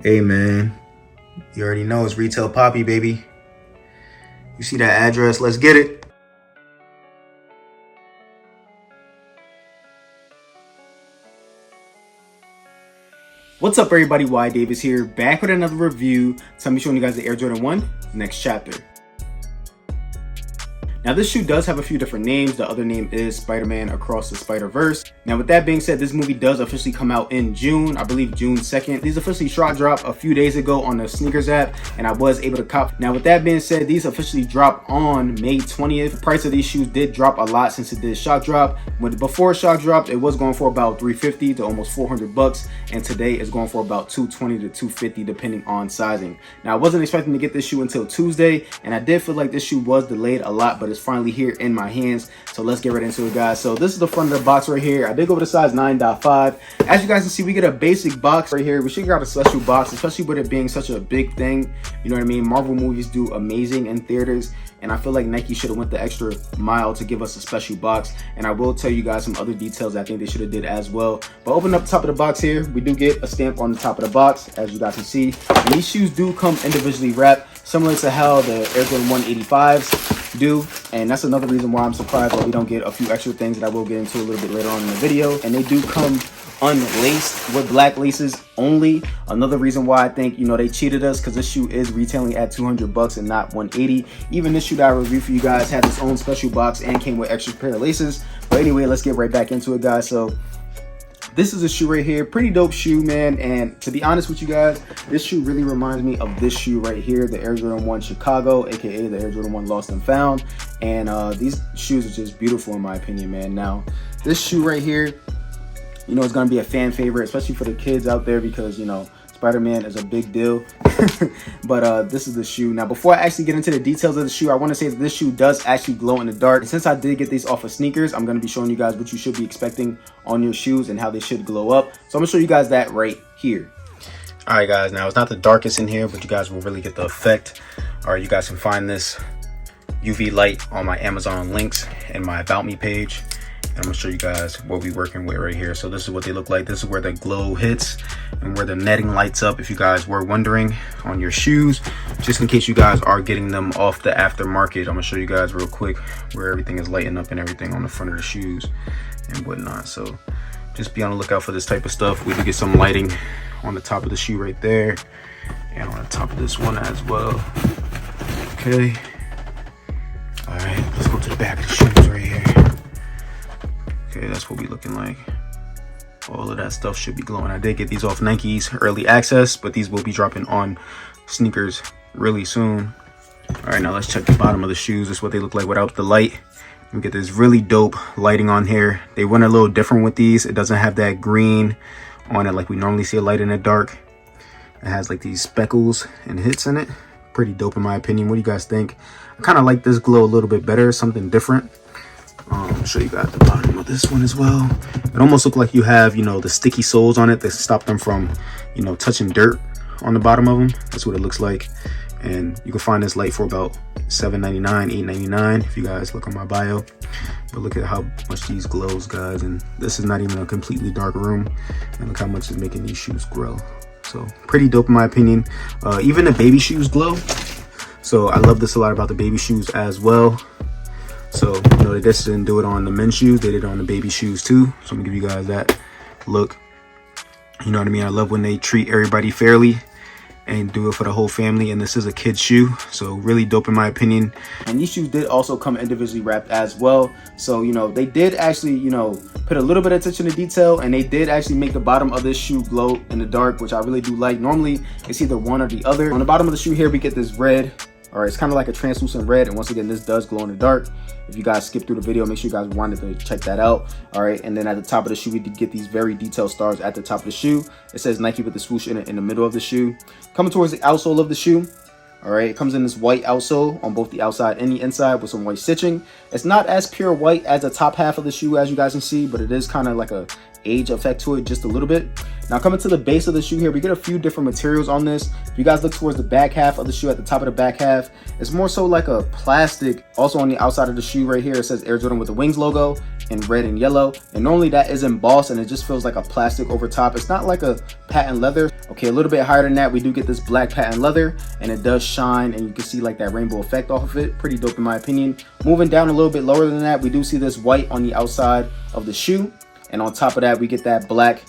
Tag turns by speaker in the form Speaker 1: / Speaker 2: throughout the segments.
Speaker 1: Hey man, you already know it's Retail Poppy, baby. You see that address? Let's get it.
Speaker 2: What's up everybody, whydavis here, back with another review. So I'm showing you guys the Air Jordan 1 next chapter. Now this shoe does have a few different names. The other name is Spider-Man Across the Spider-Verse. Now with that being said, this movie does officially come out in June, I believe June 2nd. These officially dropped a few days ago on the sneakers app and I was able to cop. Now with that being said, these officially drop on May 20th. The price of these shoes did drop a lot since it did shock drop. Before shock dropped, it was going for about $350 to almost $400, and today it's going for about $220 to $250 depending on sizing. Now I wasn't expecting to get this shoe until Tuesday, and I did feel like this shoe was delayed a lot, but it's finally here in my hands. So let's get right into it, guys. So this is the front of the box right here. I did go with a size 9.5. As you guys can see, we get a basic box right here. We should get a special box, especially with it being such a big thing. You know what I mean? Marvel movies do amazing in theaters, and I feel like Nike should have went the extra mile to give us a special box. And I will tell you guys some other details I think they should have did as well. But open up the top of the box here, we do get a stamp on the top of the box, as you guys can see. And these shoes do come individually wrapped, similar to how the Air Jordan 185s do, and that's another reason why I'm surprised that we don't get a few extra things that I will get into a little bit later on in the video. And they do come unlaced with black laces only. Another reason why I think, you know, they cheated us, because this shoe is retailing at $200 and not $180. Even this shoe that I reviewed for you guys had its own special box and came with extra pair of laces. But anyway, let's get right back into it, guys. So this is a shoe right here, pretty dope shoe, man. And to be honest with you guys, this shoe really reminds me of this shoe right here, the Air Jordan 1 Chicago, aka the Air Jordan 1 Lost and Found. And these shoes are just beautiful in my opinion, man. Now this shoe right here, you know, it's gonna be a fan favorite, especially for the kids out there, because, you know, Spider-Man is a big deal. But this is the shoe. Now before I actually get into the details of the shoe, I want to say that this shoe does actually glow in the dark. And since I did get these off of sneakers, I'm going to be showing you guys what you should be expecting on your shoes and how they should glow up. So I'm going to show you guys that right here. All right guys, now it's not the darkest in here, but you guys will really get the effect. All right, you guys can find this UV light on my Amazon links and my About Me page. I'm gonna show you guys what we're working with right here. So this is what they look like. This is where the glow hits and where the netting lights up, if you guys were wondering, on your shoes, just in case you guys are getting them off the aftermarket. I'm gonna show you guys real quick where everything is lighting up and everything on the front of the shoes and whatnot. So just be on the lookout for this type of stuff. We do get some lighting on the top of the shoe right there and on the top of this one as well. Okay, all right, let's go to the back of the shoes right here. Okay, that's what we looking like. All of that stuff should be glowing. I did get these off Nike's early access, but these will be dropping on sneakers really soon. All right, now let's check the bottom of the shoes. This is what they look like without the light. We get this really dope lighting on here. They went a little different with these. It doesn't have that green on it like we normally see a light in the dark. It has like these speckles and hits in it. Pretty dope in my opinion. What do you guys think? I kind of like this glow a little bit better, something different. I'll show you guys the bottom of this one as well. It almost looks like you have, you know, the sticky soles on it that stop them from, you know, touching dirt on the bottom of them. That's what it looks like. And you can find this light for about $7.99, $8.99 if you guys look on my bio. But look at how much these glows, guys. And this is not even a completely dark room. And look how much it's making these shoes glow. So pretty dope in my opinion. Even the baby shoes glow. So I love this a lot about the baby shoes as well. So, you know, they just didn't do it on the men's shoes, they did it on the baby shoes too. So I'm gonna give you guys that look. You know what I mean? I love when they treat everybody fairly and do it for the whole family. And this is a kid's shoe, so really dope in my opinion. And these shoes did also come individually wrapped as well. So, you know, they did actually, you know, put a little bit of attention to detail, and they did actually make the bottom of this shoe glow in the dark, which I really do like. Normally it's either one or the other. On the bottom of the shoe here, we get this red. All right, it's kind of like a translucent red, and once again, this does glow in the dark. If you guys skip through the video, make sure you guys wanted to check that out. All right, and then at the top of the shoe, we did get these very detailed stars at the top of the shoe. It says Nike with the swoosh in the middle of the shoe. Coming towards the outsole of the shoe, all right, it comes in this white outsole on both the outside and the inside with some white stitching. It's not as pure white as the top half of the shoe, as you guys can see, but it is kind of like a age effect to it just a little bit. Now coming to the base of the shoe here, we get a few different materials on this. If you guys look towards the back half of the shoe, at the top of the back half, it's more so like a plastic. Also on the outside of the shoe right here, it says Air Jordan with the Wings logo, in red and yellow, and normally that is embossed and it just feels like a plastic over top. It's not like a patent leather. Okay, a little bit higher than that, we do get this black patent leather, and it does shine, and you can see like that rainbow effect off of it. Pretty dope in my opinion. Moving down a little bit lower than that, we do see this white on the outside of the shoe, and on top of that we get that black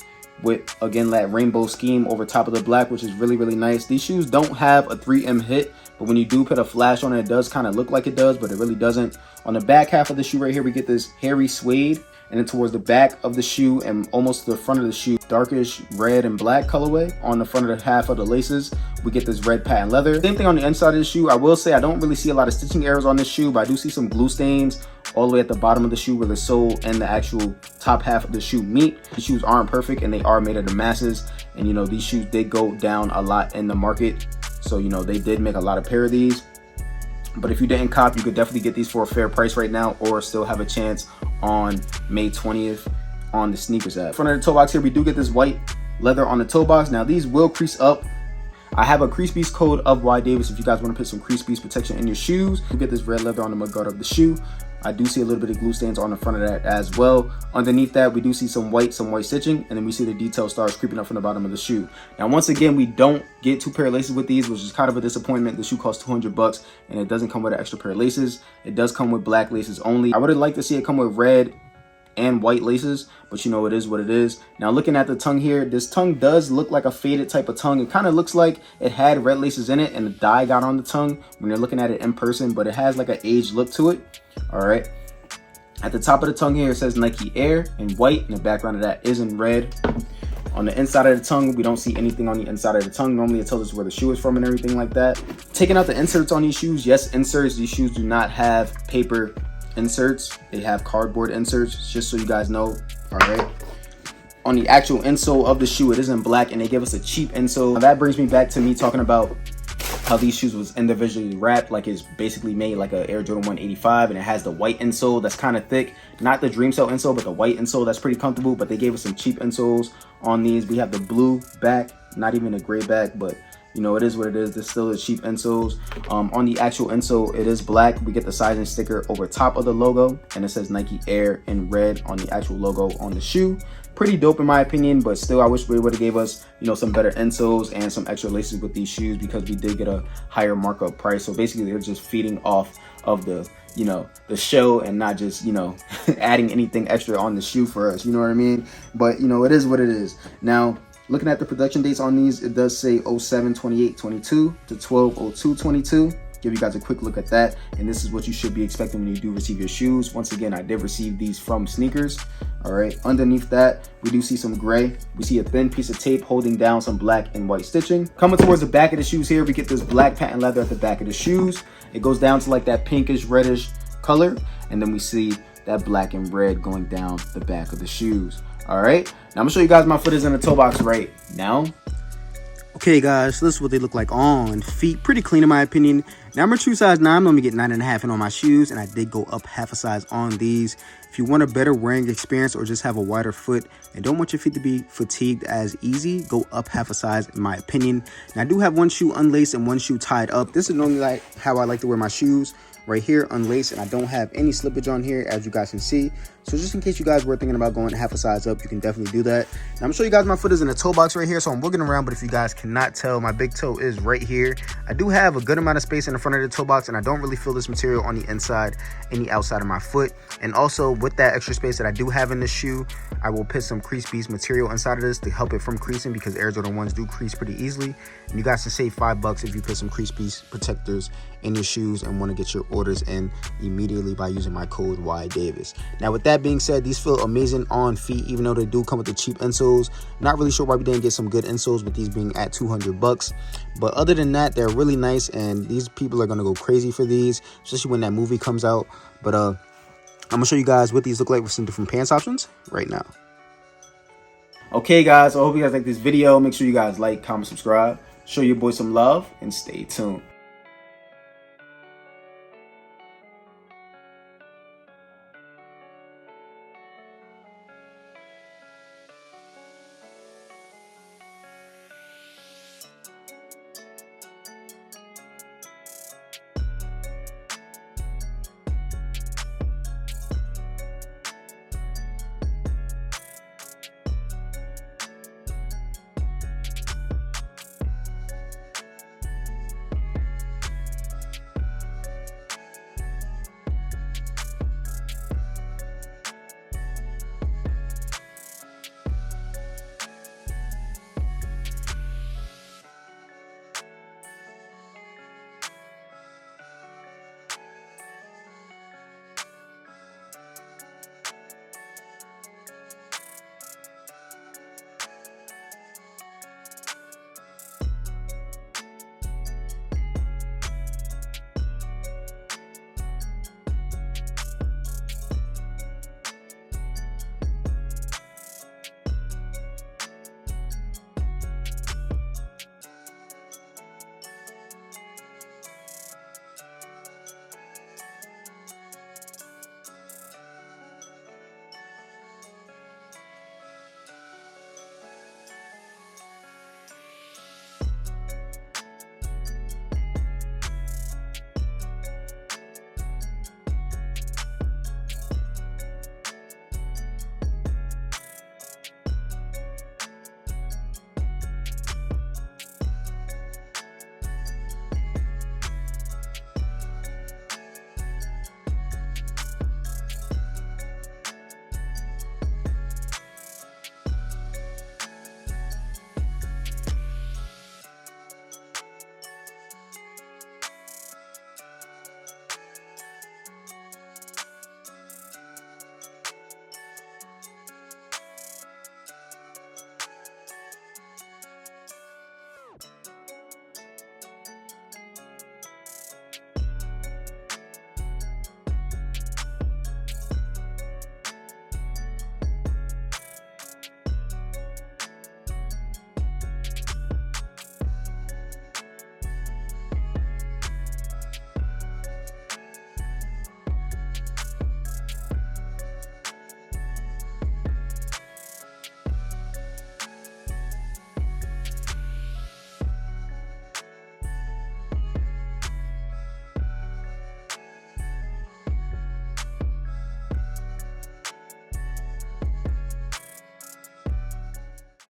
Speaker 2: with, again, that rainbow scheme over top of the black, which is really, really nice. These shoes don't have a 3M hit, but when you do put a flash on it, it does kind of look like it does, but it really doesn't. On the back half of the shoe right here, we get this hairy suede, and then towards the back of the shoe and almost to the front of the shoe, darkish red and black colorway. On the front of the half of the laces, we get this red patent leather. Same thing on the inside of the shoe. I will say I don't really see a lot of stitching errors on this shoe, but I do see some glue stains all the way at the bottom of the shoe where the sole and the actual top half of the shoe meet. The shoes aren't perfect, and they are made of the masses, and you know, these shoes did go down a lot in the market, so you know, they did make a lot of pair of these. But if you didn't cop, you could definitely get these for a fair price right now, or still have a chance on May 20th on the sneakers app. In front of the toe box here, we do get this white leather on the toe box. Now these will crease up. I have a crease piece code of whydavis if you guys want to put some crease piece protection in your shoes. You get this red leather on the mudguard of the shoe. I do see a little bit of glue stains on the front of that as well. Underneath that, we do see some white stitching, and then we see the detail starts creeping up from the bottom of the shoe. Now, once again, we don't get 2 pair of laces with these, which is kind of a disappointment. The shoe costs 200 bucks, and it doesn't come with an extra pair of laces. It does come with black laces only. I would have liked to see it come with red and white laces, but you know, it is what it is. Now, looking at the tongue here, this tongue does look like a faded type of tongue. It kind of looks like it had red laces in it and the dye got on the tongue when you're looking at it in person, but it has like an aged look to it. All right, at the top of the tongue here, it says Nike Air in white, and the background of that is in red. On the inside of the tongue, we don't see anything on the inside of the tongue. Normally it tells us where the shoe is from and everything like that. Taking out the inserts on these shoes, yes, inserts. These shoes do not have paper inserts. They have cardboard inserts, just so you guys know. All right, on the actual insole of the shoe, it is in black, and they give us a cheap insole. Now that brings me back to me talking about how these shoes was individually wrapped, like it's basically made like a Air Jordan 185, and it has the white insole that's kind of thick, not the Dream Cell insole, but the white insole that's pretty comfortable. But they gave us some cheap insoles on these. We have the blue back, not even a gray back, but you know, it is what it is. There's still the cheap insoles. On the actual insole, it is black. We get the sizing sticker over top of the logo, and it says Nike Air in red on the actual logo on the shoe. Pretty dope in my opinion, but still I wish they would have gave us, you know, some better insoles and some extra laces with these shoes, because we did get a higher markup price. So basically they're just feeding off of the, you know, the show, and not just, you know, adding anything extra on the shoe for us, you know what I mean? But you know, it is what it is. Now, looking at the production dates on these, it does say 07/28/22 to 12/02/22. Give you guys a quick look at that, and this is what you should be expecting when you do receive your shoes. Once again, I did receive these from Sneakers. All right, underneath that, we do see some gray. We see a thin piece of tape holding down some black and white stitching. Coming towards the back of the shoes here, we get this black patent leather at the back of the shoes. It goes down to like that pinkish reddish color, and then we see that black and red going down the back of the shoes. All right, now I'm gonna show you guys my footers in the toe box right now.
Speaker 1: Okay guys, so this is what they look like on feet. Pretty clean in my opinion. Now I'm a true size 9. I'm gonna get 9.5 in on my shoes, and I did go up half a size on these. If you want a better wearing experience or just have a wider foot and don't want your feet to be fatigued as easy, go up half a size in my opinion. Now I do have one shoe unlaced and one shoe tied up. This is normally like how I like to wear my shoes. Right here, unlaced, and I don't have any slippage on here, as you guys can see. So just in case you guys were thinking about going half a size up, you can definitely do that. Now I'm gonna show you guys my footers in the toe box right here. So I'm wiggling around, but if you guys cannot tell, my big toe is right here. I do have a good amount of space in the front of the toe box, and I don't really feel this material on the inside and the outside of my foot. And also with that extra space that I do have in the shoe, I will put some crease piece material inside of this to help it from creasing, because Air Jordan 1s do crease pretty easily. And you guys can save $5 if you put some crease piece protectors in your shoes and want to get your orders in immediately by using my code whydavis. Now with that being said, these feel amazing on feet, even though they do come with the cheap insoles. Not really sure why we didn't get some good insoles with these being at 200 bucks, but other than that, they're really nice, and these people are gonna go crazy for these, especially when that movie comes out. But I'm gonna show you guys what these look like with some different pants options right now.
Speaker 2: Okay guys, I hope you guys like this video. Make sure you guys like, comment, subscribe, show your boy some love, and stay tuned.